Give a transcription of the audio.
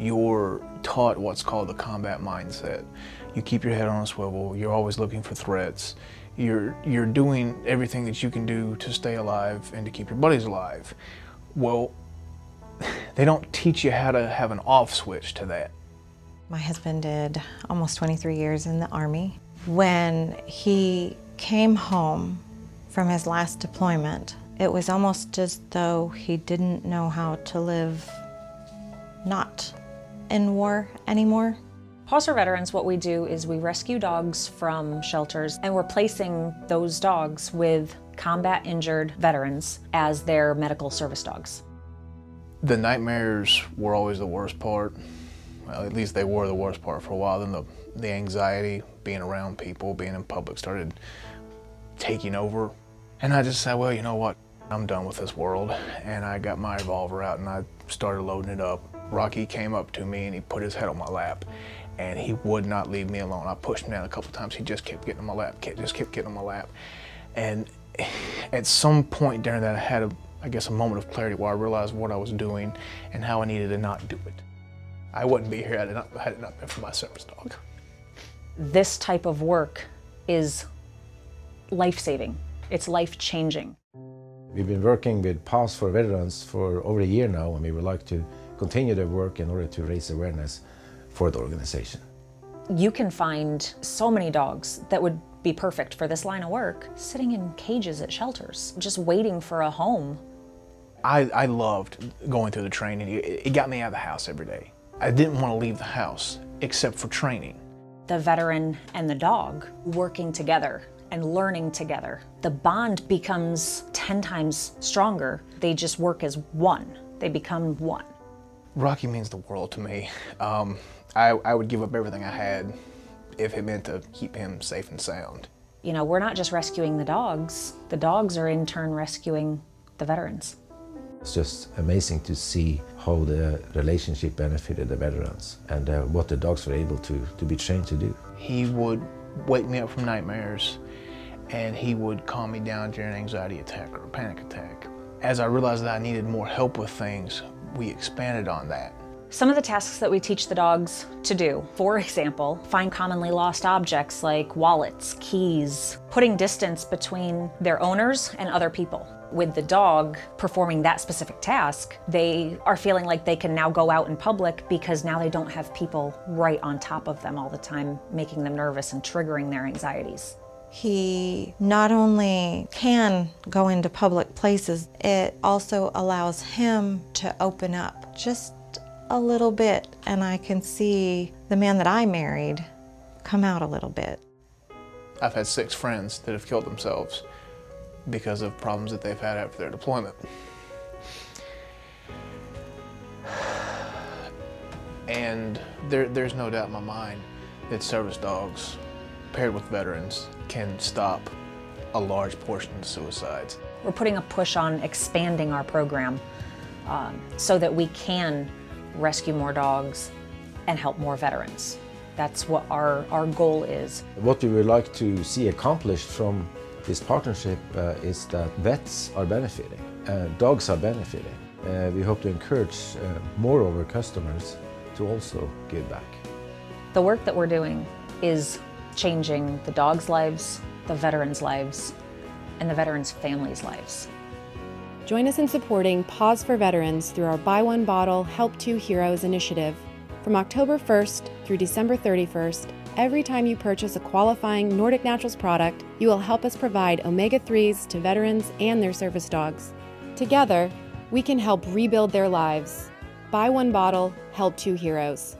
You're taught what's called the combat mindset. You keep your head on a swivel, you're always looking for threats. You're doing everything that you can do to stay alive and to keep your buddies alive. Well, they don't teach you how to have an off switch to that. My husband did almost 23 years in the Army. When he came home from his last deployment, it was almost as though he didn't know how to live not in war anymore. Paws for Veterans, what we do is we rescue dogs from shelters, and we're placing those dogs with combat injured veterans as their medical service dogs. The nightmares were always the worst part. Well, at least they were the worst part for a while. Then the anxiety, being around people, being in public started taking over. And I just said, well, you know what? I'm done with this world. And I got my revolver out and I started loading it up. Rocky came up to me and he put his head on my lap and he would not leave me alone. I pushed him down a couple times. He just kept getting on my lap, just kept getting on my lap. And at some point during that, I had I guess a moment of clarity where I realized what I was doing and how I needed to not do it. I wouldn't be here had it not been for my service dog. This type of work is life-saving. It's life-changing. We've been working with Paws for Veterans for over a year now, and we would like to continue the work in order to raise awareness for the organization. You can find so many dogs that would be perfect for this line of work sitting in cages at shelters, just waiting for a home. I loved going through the training. It got me out of the house every day. I didn't want to leave the house except for training. The veteran and the dog working together and learning together. The bond becomes 10 times stronger. They just work as one. They become one. Rocky means the world to me. I would give up everything I had if it meant to keep him safe and sound. You know, we're not just rescuing the dogs are in turn rescuing the veterans. It's just amazing to see how the relationship benefited the veterans and what the dogs were able to be trained to do. He would wake me up from nightmares and he would calm me down during an anxiety attack or a panic attack. As I realized that I needed more help with things, we expanded on that. Some of the tasks that we teach the dogs to do, for example, find commonly lost objects like wallets, keys, putting distance between their owners and other people. With the dog performing that specific task, they are feeling like they can now go out in public because now they don't have people right on top of them all the time, making them nervous and triggering their anxieties. He not only can go into public places, it also allows him to open up just a little bit, and I can see the man that I married come out a little bit. I've had 6 friends that have killed themselves because of problems that they've had after their deployment. And there's no doubt in my mind that service dogs paired with veterans can stop a large portion of suicides. We're putting a push on expanding our program so that we can rescue more dogs and help more veterans. That's what our goal is. What we would like to see accomplished from this partnership is that vets are benefiting, dogs are benefiting. We hope to encourage more of our customers to also give back. The work that we're doing is changing the dogs' lives, the veterans' lives, and the veterans' families' lives. Join us in supporting Paws for Veterans through our Buy One Bottle, Help Two Heroes initiative. From October 1st through December 31st, every time you purchase a qualifying Nordic Naturals product, you will help us provide omega-3s to veterans and their service dogs. Together, we can help rebuild their lives. Buy one bottle, help 2 heroes.